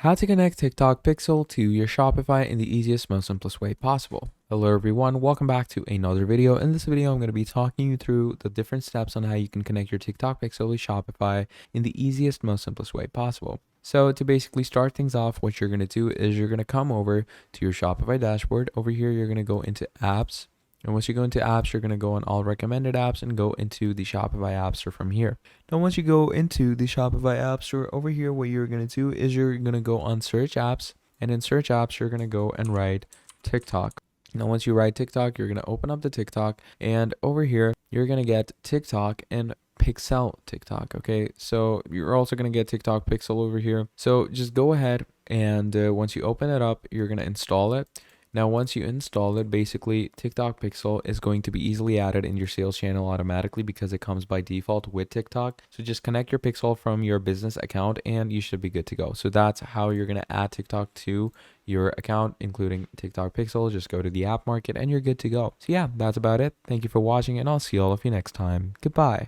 How to connect TikTok Pixel to your Shopify in the easiest, most simplest way possible. Hello everyone, welcome back to another video. In this video, I'm going to be talking you through the different steps on how you can connect your TikTok Pixel with Shopify in the easiest, most simplest way possible. So to basically start things off, what you're going to do is you're going to come over to your Shopify dashboard. Over here, you're going to go into apps. And once you go into apps, you're going to go on all recommended apps and go into the Shopify App Store from here. Now, once you go into the Shopify App Store, over here, what you're going to do is you're going to go on search apps. And in search apps, you're going to go and write TikTok. Now, once you write TikTok, you're going to open up the TikTok. And over here, you're going to get TikTok and Pixel TikTok. Okay, so you're also going to get TikTok Pixel over here. So just go ahead and once you open it up, you're going to install it. Now, once you install it, basically TikTok Pixel is going to be easily added in your sales channel automatically because it comes by default with TikTok. So just connect your Pixel from your business account and you should be good to go. So that's how you're going to add TikTok to your account, including TikTok Pixel. Just go to the app market and you're good to go. So yeah, that's about it. Thank you for watching and I'll see all of you next time. Goodbye.